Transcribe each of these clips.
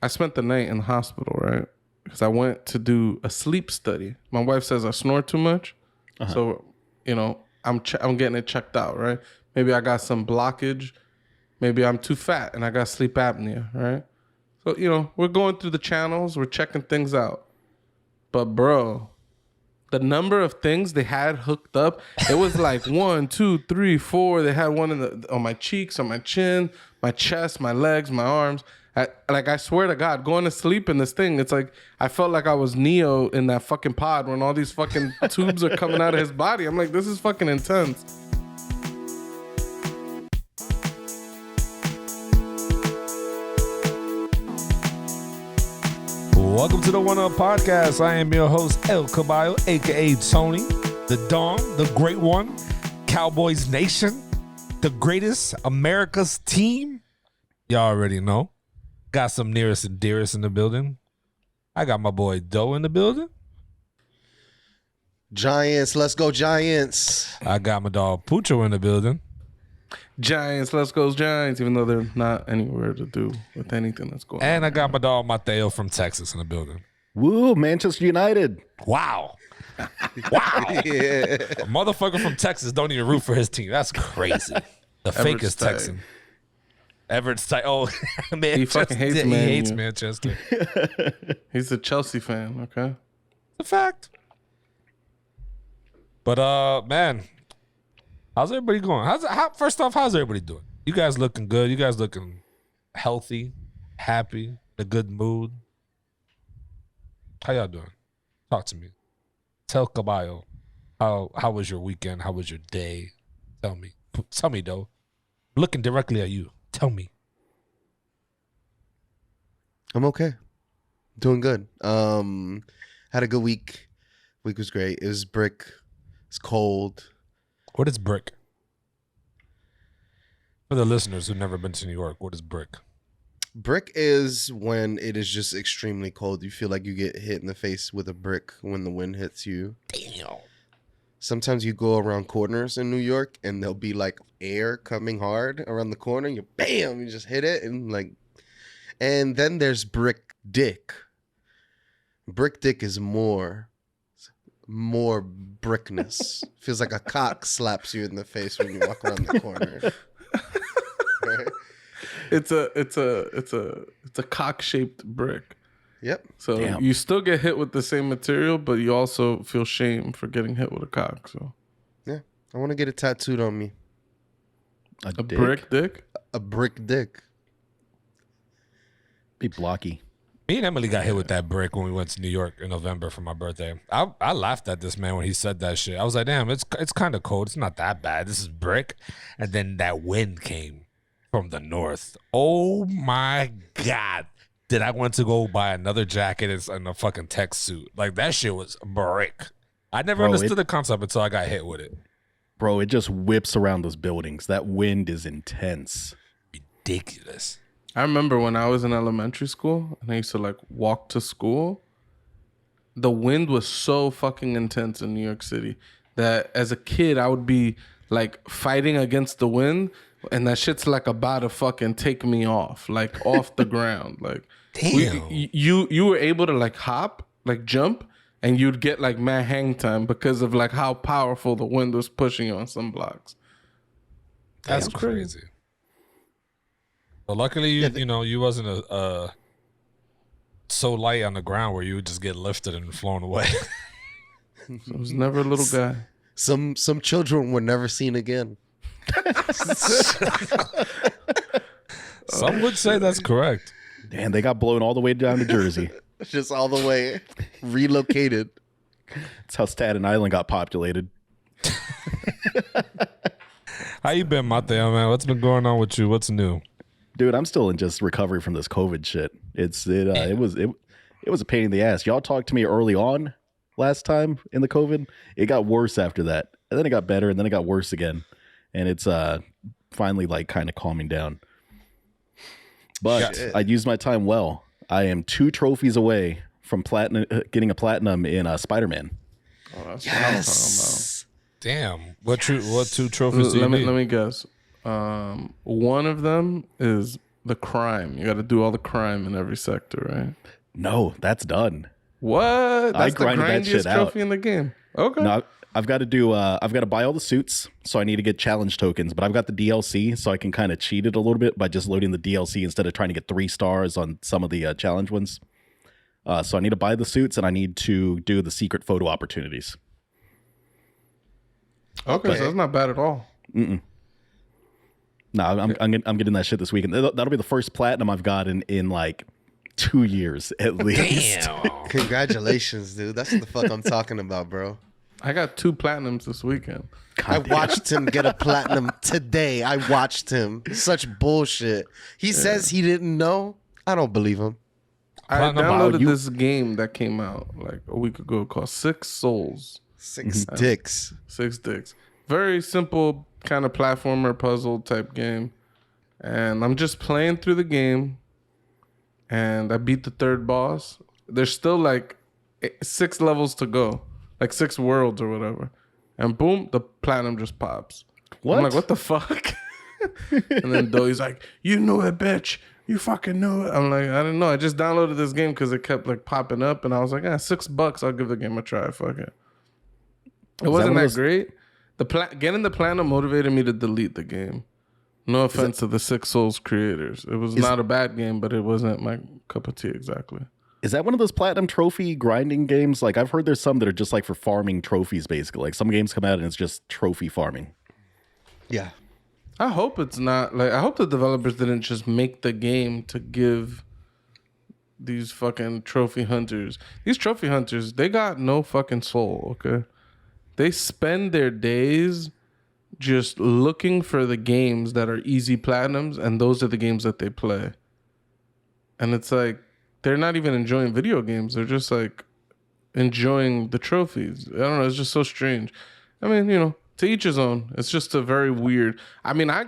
I spent the night in the hospital, right? Because I went to do a sleep study. My wife says I snore too much. So, I'm getting it checked out, right? Maybe I got some blockage. Maybe I'm too fat and I got sleep apnea, right? So, we're going through the channels. We're checking things out. But, bro, the number of things they had hooked up, it was like 1, 2, 3, 4. They had one on my cheeks, on my chin, my chest, my legs, my arms. I swear to God, going to sleep in this thing, it's like I felt like I was Neo in that fucking pod when all these fucking tubes are coming out of his body. I'm like, this is fucking intense. Welcome to the One Up Podcast. I am your host, El Caballo, a.k.a. Tony, the Dawn, the Great One, Cowboys Nation, the greatest America's team. Y'all already know. Got some nearest and dearest in the building. I got my boy Doe in the building. Giants, let's go Giants. I got my dog Pucho in the building. Giants, let's go Giants, even though they're not anywhere to do with anything that's going on. And I got my dog Mateo from Texas in the building. Woo, Manchester United. Wow. Wow. Yeah. A motherfucker from Texas don't even root for his team. That's crazy. The fakest Texan. Everett's tight. Oh, man. He fucking hates He Man hates U. Manchester. He's a Chelsea fan, okay? It's a fact. But, man, how's everybody going? First off, how's everybody doing? You guys looking good? You guys looking healthy, happy, in a good mood? How y'all doing? Talk to me. Tell Caballo, how was your weekend? How was your day? Tell me, though. Looking directly at you. Tell me. I'm okay. Doing good. Had a good week. Week was great. It was brick. It's cold. What is brick? For the listeners who've never been to New York, what is brick? Brick is when it is just extremely cold. You feel like you get hit in the face with a brick when the wind hits you. Damn. Sometimes you go around corners in New York and there'll be like air coming hard around the corner. You bam, you just hit it and then there's brick dick. Brick dick is more brickness. Feels like a cock slaps you in the face when you walk around the corner. Right? It's a cock-shaped brick. Yep. So Damn. you still get hit with the same material, but you also feel shame for getting hit with a cock. So Yeah. I want to get it tattooed on me. a brick dick. A brick dick. Be blocky. Me and Emily got hit with that brick when we went to New York in November for my birthday. I laughed at this man when he said that shit. I was like, damn, it's kind of cold. It's not that bad. This is brick. And then that wind came from the north. Oh, my God. Did I want to go buy another jacket and a fucking tech suit? Like, that shit was brick. I never understood the concept until I got hit with it. Bro, it just whips around those buildings. That wind is intense. Ridiculous. I remember when I was in elementary school and I used to like walk to school. The wind was so fucking intense in New York City that as a kid I would be like fighting against the wind, and that shit's like about to fucking take me off the ground. Like, damn. You were able to like hop, like jump, and you'd get like mad hang time because of like how powerful the wind was pushing you on some blocks. That's crazy. But luckily, you wasn't so light on the ground where you would just get lifted and flown away. So it was never a little guy. Some children were never seen again. Some would say that's correct. Damn, they got blown all the way down to Jersey. Just all the way relocated. That's how Staten Island got populated. How you been, Mateo, man? What's been going on with you? What's new? Dude, I'm still in just recovery from this COVID shit. It was a pain in the ass. Y'all talked to me early on last time in the COVID. It got worse after that. And then it got better, and then it got worse again. And it's finally like kind of calming down. But I used my time well. I am 2 trophies away from getting a platinum in SpiderMan. Oh, that's what I'm talking Damn. What 2 trophies about. do you need? Let me guess. One of them is the crime. You got to do all the crime in every sector, right? No, that's done. What? That's the grinded that grindiest shit out. trophy in the game. Okay. No, I've got to do. I've got to buy all the suits, so I need to get challenge tokens. But I've got the DLC, so I can kind of cheat it a little bit by just loading the DLC instead of trying to get 3 stars on some of the challenge ones. So I need to buy the suits, and I need to do the secret photo opportunities. Okay, so that's not bad at all. No, I'm getting that shit this weekend. That'll be the first platinum I've got in like 2 years at least. Damn. Congratulations, dude. That's what the fuck I'm talking about, bro. I got 2 platinums this weekend. I watched him get a platinum today. I watched him. Such bullshit. He says he didn't know. I don't believe him. I Platinum, downloaded this game that came out like a week ago called 6 Souls. 6 dicks. 6 Dicks. Very simple kind of platformer puzzle type game. And I'm just playing through the game. And I beat the 3rd boss. There's still like 6 levels to go. Like 6 worlds or whatever. And boom, the platinum just pops. What? I'm like, what the fuck? And then Doe's like, you knew it, bitch. You fucking knew it. I'm like, I didn't know. I just downloaded this game because it kept like popping up. And I was like, $6. I'll give the game a try. Fuck it. It wasn't that great. Getting the platinum motivated me to delete the game. No offense to the 6 Souls creators. It was not a bad game, but it wasn't my cup of tea exactly. Is that one of those platinum trophy grinding games? Like I've heard there's some that are just like for farming trophies, basically. Like some games come out and it's just trophy farming. Yeah. I hope it's not. Like I hope the developers didn't just make the game to give these fucking trophy hunters. These trophy hunters, they got no fucking soul, okay? They spend their days just looking for the games that are easy platinums, and those are the games that they play. And it's like they're not even enjoying video games. They're just like enjoying the trophies. I don't know. It's just so strange. I mean, you know, to each his own. It's just a very weird. I mean, I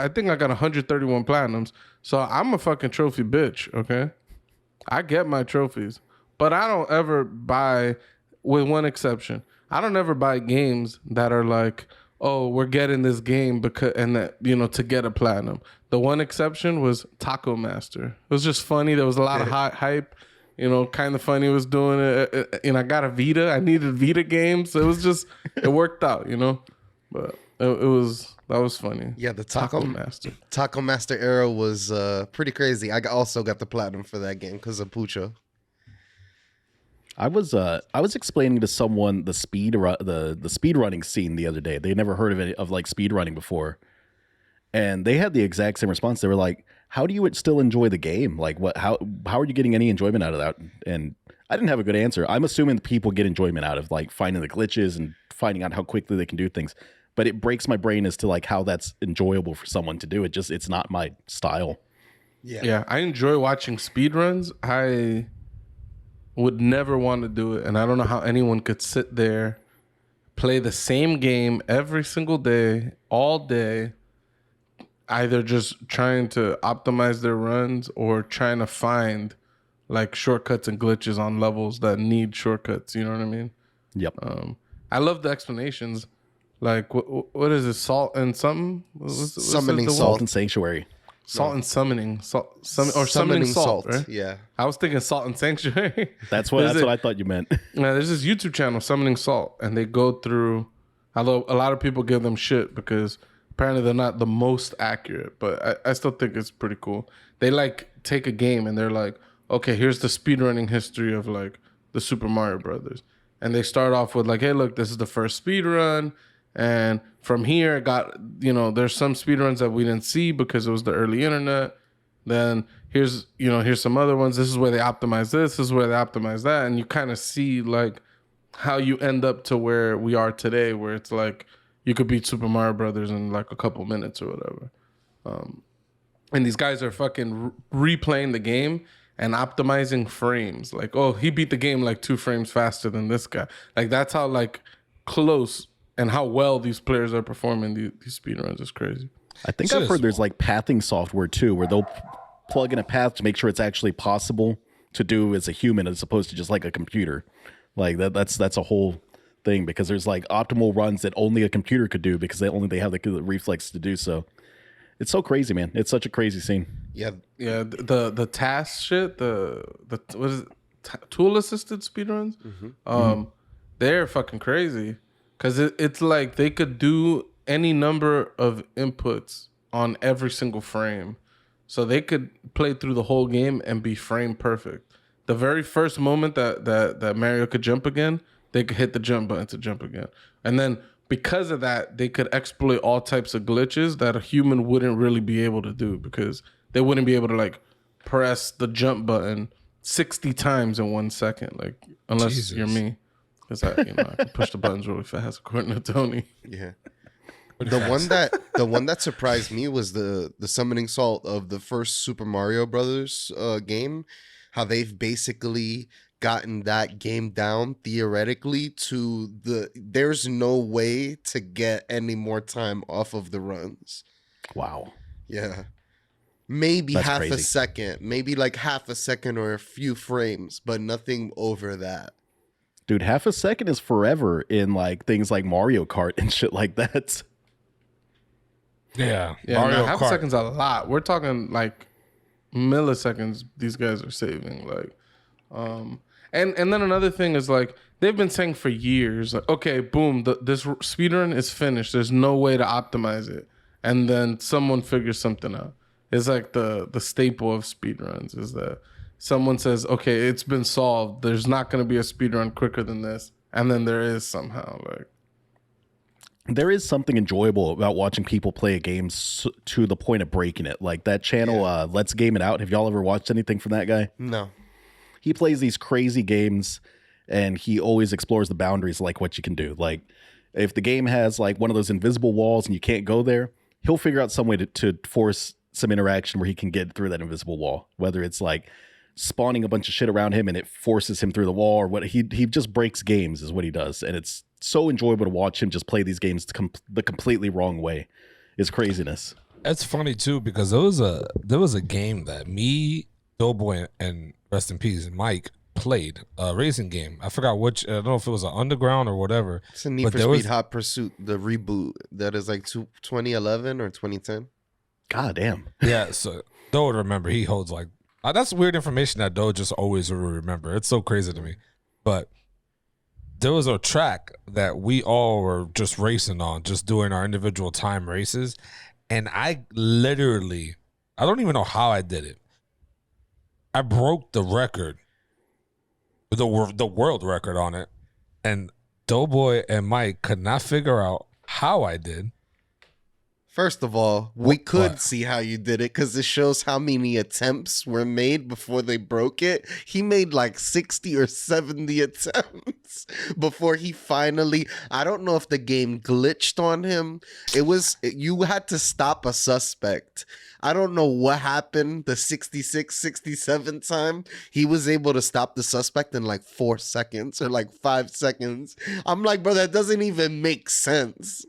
think I got 131 platinums. So I'm a fucking trophy bitch, okay? I get my trophies. But I don't ever buy, with one exception, I don't ever buy games that are like, oh, we're getting this game because, and that, you know, to get a platinum. The one exception was Taco Master. It was just funny. There was a lot of hype, you know, kind of funny was doing it. And I got a Vita. I needed Vita games. So it was just, it worked out, you know. But that was funny. Yeah, the Taco Master. Taco Master era was pretty crazy. I also got the platinum for that game because of Pucho. I was explaining to someone the speed running scene the other day. They never heard of like speed running before, and they had the exact same response. They were like, "How do you still enjoy the game? Like, what? How are you getting any enjoyment out of that?" And I didn't have a good answer. I'm assuming people get enjoyment out of like finding the glitches and finding out how quickly they can do things. But it breaks my brain as to like how that's enjoyable for someone to do. It's not my style. Yeah, I enjoy watching speedruns. I would never want to do it, and I don't know how anyone could sit there, play the same game every single day, all day, either just trying to optimize their runs or trying to find like shortcuts and glitches on levels that need shortcuts. You know what I mean? Yep. I love the explanations. Like, what is it? Salt and something? Summoning the salt Salt and Sanctuary. Salt and summoning. Summoning salt, right? Yeah. I was thinking Salt and Sanctuary. That's what I thought you meant. There's this YouTube channel, Summoning Salt, and they go through, although a lot of people give them shit because apparently they're not the most accurate, but I still think it's pretty cool. They like take a game and they're like, okay, here's the speedrunning history of like the Super Mario Brothers. And they start off with like, hey, look, this is the first speed run. And from here, it got, you know, there's some speedruns that we didn't see because it was the early internet. Then here's some other ones. This is where they optimize this. This is where they optimize that. And you kind of see like how you end up to where we are today, where it's like you could beat Super Mario Brothers in like a couple minutes or whatever. And these guys are fucking replaying the game and optimizing frames. Like, oh, he beat the game like 2 frames faster than this guy. Like, that's how like close and how well these players are performing these speedruns is crazy. I think I've heard there's like pathing software too, where they'll plug in a path to make sure it's actually possible to do as a human as opposed to just like a computer. Like that's a whole thing, because there's like optimal runs that only a computer could do because they have the reflex to do so. It's so crazy, man. It's such a crazy scene. Yeah. Yeah, the task shit, the what is it? Tool assisted speedruns. They're fucking crazy because it's like they could do any number of inputs on every single frame, so they could play through the whole game and be frame perfect. The very first moment that Mario could jump again, they could hit the jump button to jump again, and then because of that, they could exploit all types of glitches that a human wouldn't really be able to do because they wouldn't be able to like press the jump button 60 times in 1 second, like unless Jesus. you're me, because I can push the buttons really fast according to Tony. Yeah. The one that surprised me was the summoning salt of the first Super Mario Brothers game. How they've basically gotten that game down theoretically to there's no way to get any more time off of the runs. Wow. Yeah. Maybe That's half crazy. a second, maybe like half a second or a few frames, but nothing over that. Dude, half a second is forever in like things like Mario Kart and shit like that. Yeah, Mario half Kart. a second's a lot. We're talking like milliseconds. These guys are saving, like, and then another thing is like they've been saying for years, like, okay, boom, this speedrun is finished. There's no way to optimize it, and then someone figures something out. It's like the staple of speedruns is that someone says, okay, it's been solved. There's not going to be a speedrun quicker than this, and then there is somehow, like. There is something enjoyable about watching people play a game to the point of breaking it. Like that channel, Let's Game It Out. Have y'all ever watched anything from that guy? No. He plays these crazy games and he always explores the boundaries, like what you can do. Like if the game has like one of those invisible walls and you can't go there, he'll figure out some way to force some interaction where he can get through that invisible wall, whether it's like spawning a bunch of shit around him and it forces him through the wall, or what he just breaks games is what he does. And it's so enjoyable to watch him just play these games the completely wrong way. It's craziness. It's funny too because there was a game that me, Doughboy, and rest in peace, Mike played, a racing game. I forgot which. I don't know if it was an Underground or whatever. It's a Need for Speed Hot Pursuit, the reboot that is like 2011 or 2010. God damn. Yeah, so Doe would remember. He holds like that's weird information that Doe just always will remember. It's so crazy to me. But there was a track that we all were just racing on, just doing our individual time races. And I literally, I don't even know how I did it. I broke the record, the world record on it. And Doughboy and Mike could not figure out how I did. First of all, we could see how you did it because it shows how many attempts were made before they broke it. He made like 60 or 70 attempts before he finally, I don't know if the game glitched on him. You had to stop a suspect. I don't know what happened the 66, 67 time. He was able to stop the suspect in like 4 seconds or like 5 seconds. I'm like, bro, that doesn't even make sense.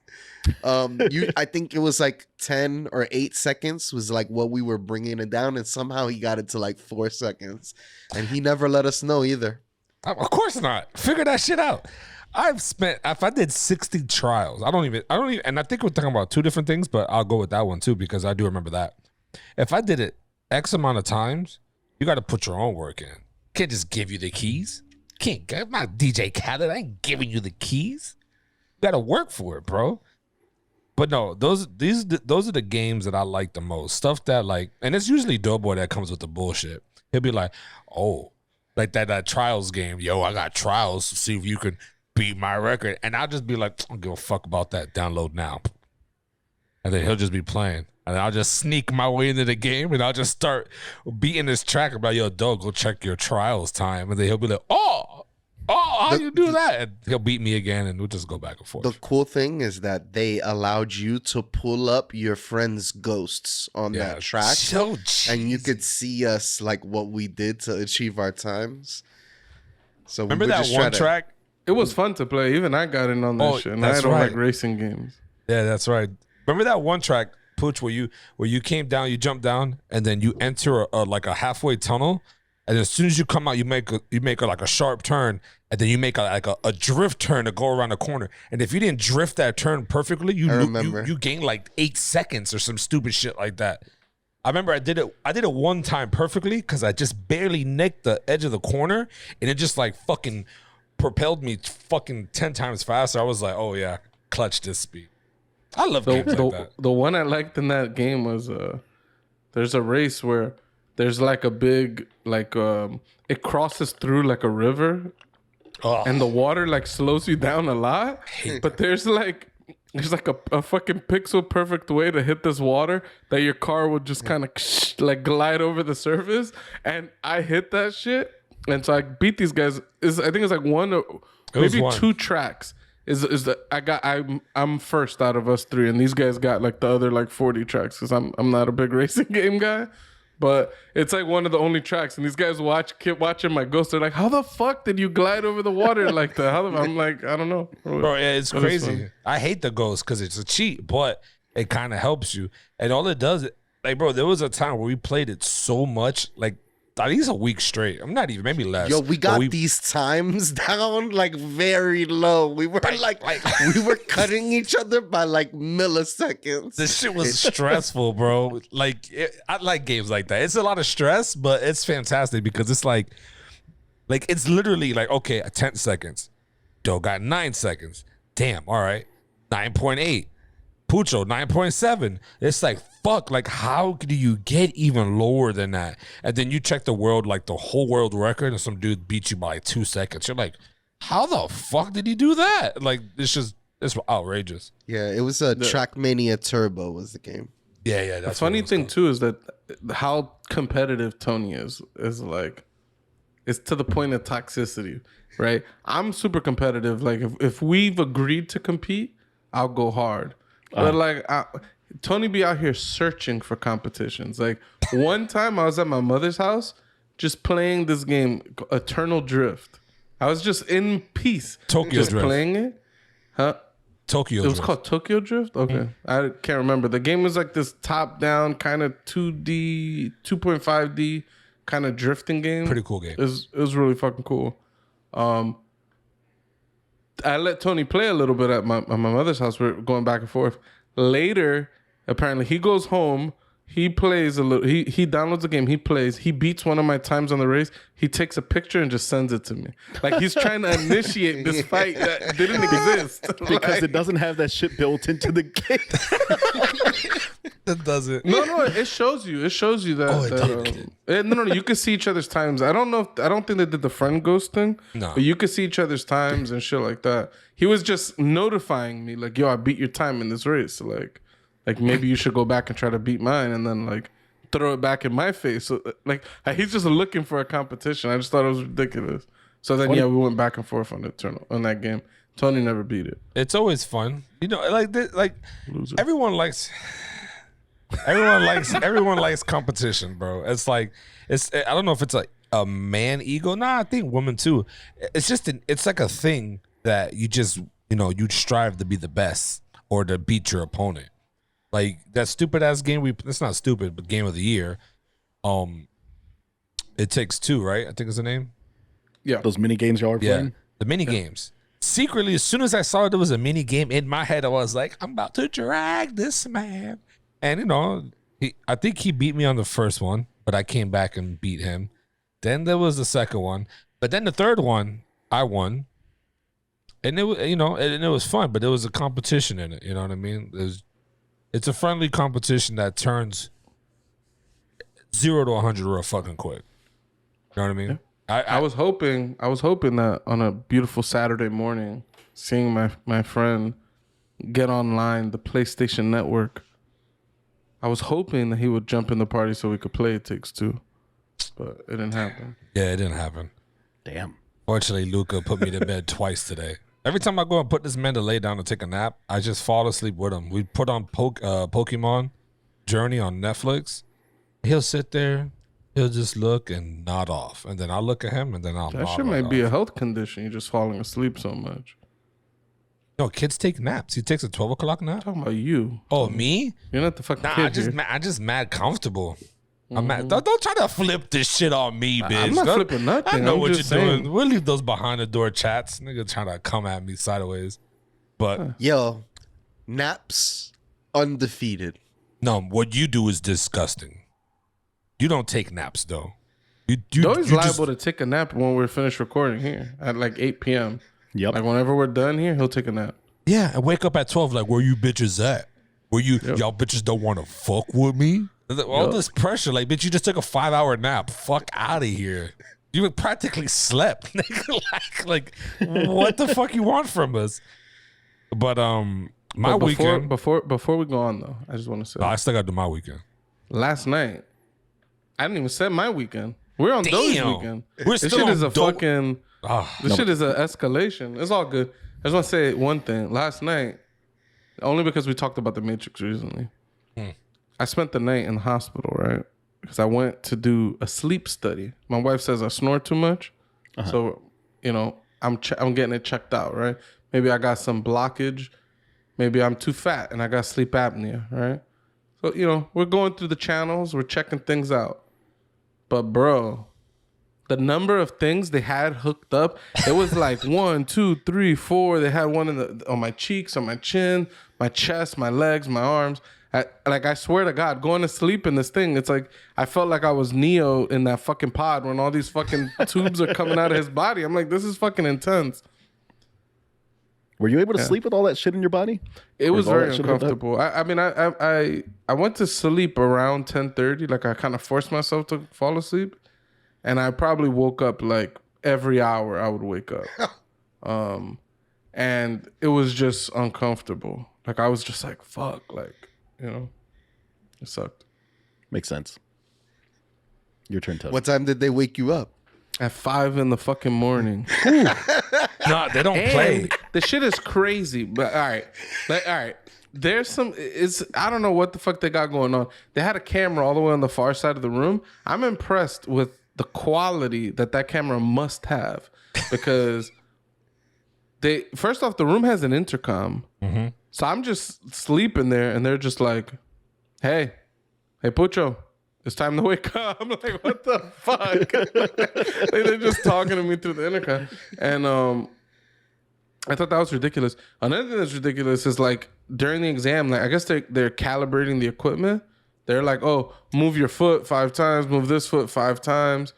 I think it was like 10 or 8 seconds was like what we were bringing it down, and somehow he got it to like 4 seconds, and he never let us know either. Of course not. Figure that shit out. If I did 60 trials, I don't even, and I think we're talking about two different things, but I'll go with that one too because I do remember that. If I did it X amount of times, you got to put your own work in. Can't just give you the keys. I'm not DJ Khaled. I ain't giving you the keys. You got to work for it, bro. But no, those are the games that I like the most. Stuff that like, and it's usually Doughboy that comes with the bullshit. He'll be like, oh, like that trials game. Yo, I got trials to see if you can beat my record. And I'll just be like, I don't give a fuck about that. Download now. And then he'll just be playing. And I'll just sneak my way into the game and I'll just start beating this track about, yo, dog, go check your trials time. And then he'll be like, oh, how you do that? And he'll beat me again and we'll just go back and forth. The cool thing is that they allowed you to pull up your friend's ghosts on that track. So and you could see us like what we did to achieve our times. So remember that one track? It was fun to play. Even I got in on that shit. And I don't like racing games. Yeah, that's right. Remember that one track, Pooch, where you came down, you jumped down, and then you enter like a halfway tunnel, and as soon as you come out, you make like a sharp turn, and then you make a drift turn to go around the corner. And if you didn't drift that turn perfectly, you gain like 8 seconds or some stupid shit like that. I remember I did it one time perfectly because I just barely nicked the edge of the corner, and it just like fucking propelled me fucking 10 times faster. I was like, oh yeah, clutch this speed. I love games like that. The one I liked in that game was there's a race where there's like a big like it crosses through like a river, and the water like slows you down a lot. But there's like a fucking pixel perfect way to hit this water that your car would just kind of like glide over the surface, and I hit that shit, and so I beat these guys. I think it's like one or maybe two tracks. Is that I'm first out of us three, and these guys got like the other like 40 tracks because I'm not a big racing game guy, but it's like one of the only tracks, and these guys keep watching my Ghost. They're like, "How the fuck did you glide over the water like that?" I'm like, I don't know, bro. Yeah, it's crazy. I hate the Ghost because it's a cheat, but it kind of helps you, and all it does, like, bro, there was a time where we played it so much, like. At least a week straight. I'm not even, maybe less. Yo, we got these times down like very low. We were like we were cutting each other by like milliseconds. This shit was stressful, bro. Like I like games like that. It's a lot of stress, but it's fantastic because it's like it's literally like, okay, 10 seconds. Doe got 9 seconds. Damn, all right. 9.8. Pucho, 9.7. It's like, fuck, like, how do you get even lower than that? And then you check the world, like the whole world record, and some dude beat you by like 2 seconds. You're like, how the fuck did he do that? Like, it's outrageous. Yeah, it was a Trackmania Turbo was the game. Yeah. The funny thing, too, is that how competitive Tony is like, it's to the point of toxicity, right? I'm super competitive. Like, if we've agreed to compete, I'll go hard. But like Tony be out here searching for competitions. Like one time I was at my mother's house just playing this game, Eternal Drift. I was just in peace. Tokyo Drift. Playing it. Huh? Tokyo Drift. It was called Tokyo Drift? Okay. I can't remember. The game was like this top-down kind of 2D, 2.5D kind of drifting game. Pretty cool game. It was really fucking cool. I let Tony play a little bit at my mother's house. We're going back and forth. Later, apparently, he goes home. He plays a little. He downloads the game. He plays. He beats one of my times on the race. He takes a picture and just sends it to me. Like he's trying to initiate this fight that didn't exist because it doesn't have that shit built into the game. It doesn't. No. It shows you. It shows you that. Oh, it that no. You can see each other's times. I don't know. I don't think they did the friend ghost thing. No. But you could see each other's times and shit like that. He was just notifying me, like, "Yo, I beat your time in this race." So, like maybe you should go back and try to beat mine, and then like throw it back in my face. So, like he's just looking for a competition. I just thought it was ridiculous. So then we went back and forth on that game. Tony never beat it. It's always fun, you know. Like Loser. everyone likes competition, bro. It's like I don't know if it's like a man ego. Nah, I think women too. It's just it's like a thing that you just you strive to be the best or to beat your opponent. Like that stupid ass game it's not stupid, but game of the year. It Takes Two, right? I think is the name. Yeah. Those mini games y'all were playing? The mini games. Secretly, as soon as I saw there was a mini game in my head, I was like, I'm about to drag this man. And I think he beat me on the first one, but I came back and beat him. Then there was the second one, but then the third one I won. And it was, and it was fun, but there was a competition in it. You know what I mean? It's a friendly competition that turns 0 to 100 real fucking quick. You know what I mean? Yeah. I was hoping that on a beautiful Saturday morning, seeing my friend get online the PlayStation Network, I was hoping that he would jump in the party so we could play It Takes Two, but it didn't happen. Yeah, it didn't happen. Damn. Fortunately, Luca put me to bed twice today. Every time I go and put this man to lay down to take a nap, I just fall asleep with him. We put on Pokemon Journey on Netflix. He'll sit there, he'll just look and nod off, and then I'll look at him, and then I'll. That shit might be a health condition. You're just falling asleep so much. No, kids take naps. He takes a 12 o'clock nap. I'm talking about you. Oh, me? You're not the fucking Nah, kid. I just mad comfortable. I'm mad. Don't try to flip this shit on me, bitch. I'm not flipping nothing. I know I'm what just you're saying. doing. We'll leave those behind the door chats. Nigga trying to come at me sideways. But Yo, naps undefeated. no, what you do is disgusting. You don't take naps though. Joey's you liable to take a nap when we're finished recording here at like 8 p.m. Yep. Like whenever we're done here, he'll take a nap. Yeah, and wake up at 12 like, where you bitches at? Where y'all bitches don't want to fuck with me? All this pressure, like, bitch, you just took a 5-hour nap. Fuck out of here. You practically slept. like, what the fuck you want from us? But weekend. Before we go on though, I just want to say I still got to do my weekend. last night, I didn't even set my weekend. We're on Doe's weekend. We're this still shit is on a fucking. This shit is an escalation. It's all good. I just want to say one thing. Last night, only because we talked about the Matrix recently, I spent the night in the hospital, right? Because I went to do a sleep study. My wife says I snore too much, so I'm getting it checked out, right? Maybe I got some blockage. Maybe I'm too fat and I got sleep apnea, right? So we're going through the channels, we're checking things out, but bro, the number of things they had hooked up, it was like 1, 2, 3, 4. They had one on my cheeks, on my chin, my chest, my legs, my arms. I swear to God, going to sleep in this thing, it's like I felt like I was Neo in that fucking pod when all these fucking tubes are coming out of his body. I'm like, this is fucking intense. Were you able to sleep with all that shit in your body? It was very uncomfortable. I mean, I went to sleep around 10:30. Like I kind of forced myself to fall asleep, and I probably woke up like every hour. I would wake up, and it was just uncomfortable. Like I was just like, fuck, like it sucked. Makes sense. Your turn, Tubby. What time did they wake you up? At 5 in the fucking morning. No, they don't play. The shit is crazy. But all right. There's some. I don't know what the fuck they got going on. They had a camera all the way on the far side of the room. I'm impressed with the quality that camera must have, because first off, the room has an intercom. Mm-hmm. So I'm just sleeping there, and they're just like, "Hey, Pucho, it's time to wake up." I'm like, what the fuck? They're just talking to me through the intercom. And I thought that was ridiculous. Another thing that's ridiculous is like during the exam, like I guess they're calibrating the equipment. They're like, oh, move your foot 5 times, move this foot 5 times.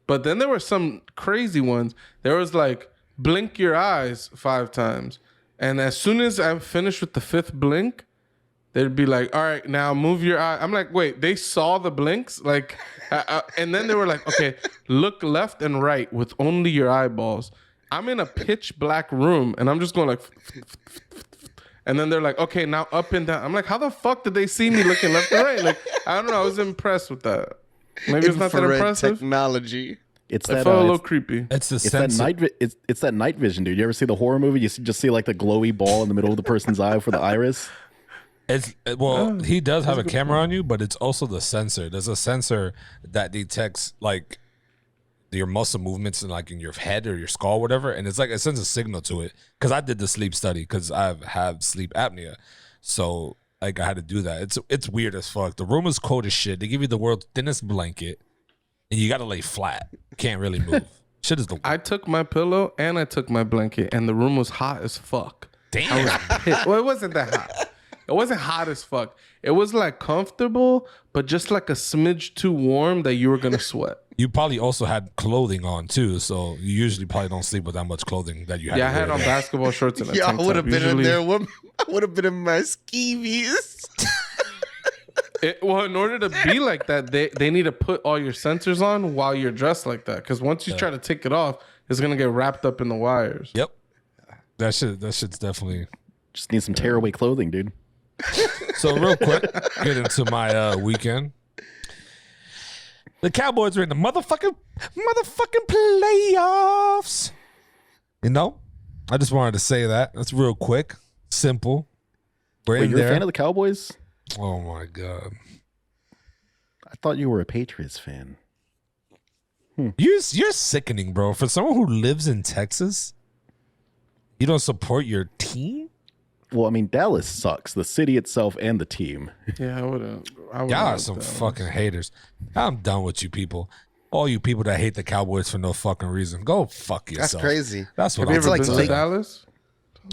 But then there were some crazy ones. There was like, blink your eyes 5 times. And as soon as I'm finished with the 5th blink, they'd be like, all right, now move your eye. I'm like, wait, they saw the blinks? Like, and then they were like, okay, look left and right with only your eyeballs. I'm in a pitch black room, and I'm just going like, and then they're like, okay, now up and down. I'm like, how the fuck did they see me looking left and right? Like, I don't know. I was impressed with that. Maybe it's not that impressive. Technology. It felt a little creepy. It's that night vision, dude. You ever see the horror movie? You just see like the glowy ball in the middle of the person's eye for the iris. He does have a camera on you, but it's also the sensor. There's a sensor that detects like your muscle movements in your head or your skull, whatever, and it's like it sends a signal to it. Because I did the sleep study because I have sleep apnea, so like I had to do that. It's weird as fuck. The room is cold as shit. They give you the world's thinnest blanket, and you got to lay flat. Can't really move. Shit is the worst. I took my pillow and I took my blanket, and the room was hot as fuck. Damn. I was pissed. Well, it wasn't that hot. It wasn't hot as fuck. It was like comfortable, but just like a smidge too warm that you were gonna sweat. You probably also had clothing on too, so you usually probably don't sleep with that much clothing that you had. Yeah, I had on basketball shorts and a Yeah, tank I would have top. been in there. I would have been in my skeevies. Well, in order to be like that, they need to put all your sensors on while you're dressed like that. Because once you try to take it off, it's gonna get wrapped up in the wires. Yep, that shit's definitely. Just need some tearaway clothing, dude. So real quick, get into my weekend. The Cowboys are in the motherfucking playoffs. I just wanted to say that. That's real quick, simple. Wait, you're a fan of the Cowboys? Oh my god! I thought you were a Patriots fan. You're sickening, bro. For someone who lives in Texas, you don't support your team. Well, I mean, Dallas sucks. The city itself and the team. Yeah, I wouldn't. Y'all are some fucking haters. I'm done with you people. All you people that hate the Cowboys for no fucking reason. Go fuck yourself. That's crazy. That's what Have you I'm ever been to Dallas?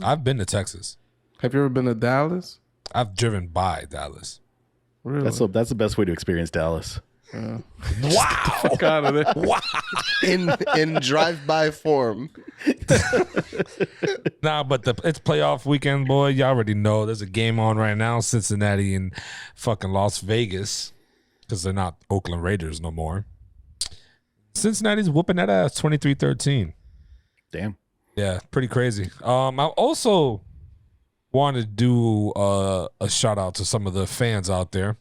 I've been to Texas. Have you ever been to Dallas? I've driven by Dallas. Really? That's the best way to experience Dallas. Wow. Fuck out of there. Wow. in drive-by form. Nah, but it's playoff weekend, boy. You already know there's a game on right now. Cincinnati and fucking Las Vegas, because they're not Oakland Raiders no more. Cincinnati's whooping that ass 23-13. Damn. Yeah, pretty crazy. I also want to do a shout out to some of the fans out there.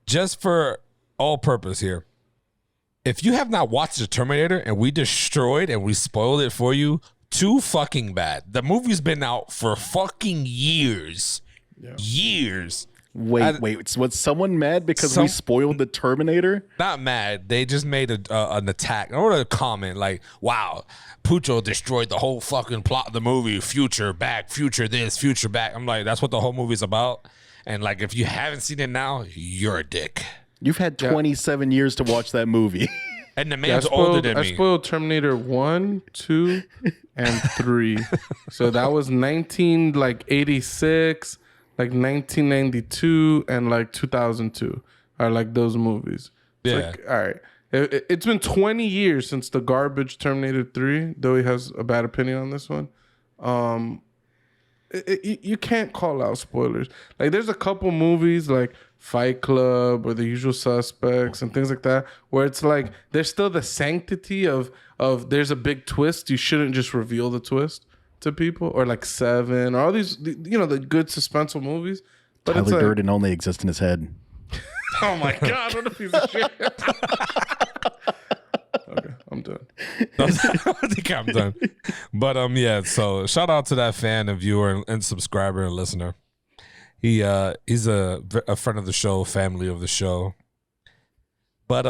Just for all purpose here. If you have not watched The Terminator and we destroyed and we spoiled it for you, too fucking bad. The movie's been out for fucking years. Yeah. Years. Wait. Was someone mad because we spoiled The Terminator? Not mad. They just made an attack. I wrote a comment like, wow, Pucho destroyed the whole fucking plot of the movie. Future, back, future this, future back. I'm like, that's what the whole movie's about. And like, if you haven't seen it now, you're a dick. You've had 27 years to watch that movie. And the man's older than me. I spoiled Terminator 1, 2, and 3. So that was 1986, like 1992, and like 2002 are like those movies. It's like, all right. It's been 20 years since the garbage Terminator 3, though he has a bad opinion on this one. You can't call out spoilers. Like, there's a couple movies like Fight Club or The Usual Suspects and things like that where it's like there's still the sanctity of there's a big twist. You shouldn't just reveal the twist to people, or like Seven or all these, you know, the good suspenseful movies. But Tyler it's like, Durden only exists in his head. oh my God, what a piece of shit. Okay, I'm done. I think I'm done. But yeah, so shout out to that fan and viewer and subscriber and listener. He's a friend of the show, family of the show. But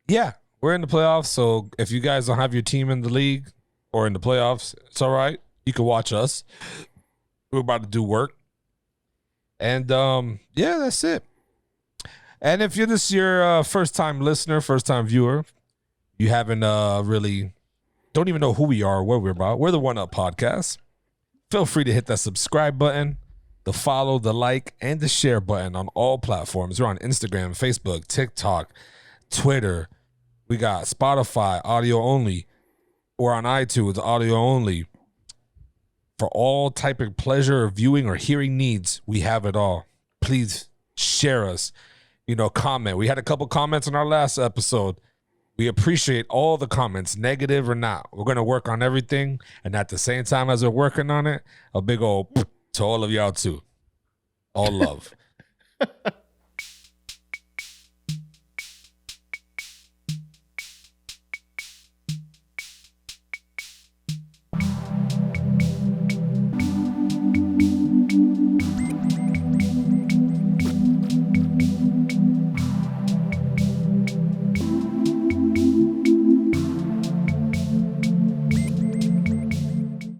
yeah, we're in the playoffs. So if you guys don't have your team in the league or in the playoffs, it's all right. You can watch us. We're about to do work. And yeah, that's it. And if you're your first time listener, first time viewer, you haven't really don't even know who we are or what we're about. We're the One Up Podcast. Feel free to hit that subscribe button, the follow, the like, and the share button on all platforms. We're on Instagram, Facebook, TikTok, Twitter. We got Spotify, audio only. We're on iTunes, audio only. For all type of pleasure or viewing or hearing needs, we have it all. Please share us. You know, comment. We had a couple comments in our last episode. We appreciate all the comments, negative or not. We're going to work on everything. And at the same time as we're working on it, a big old to all of y'all too. All love.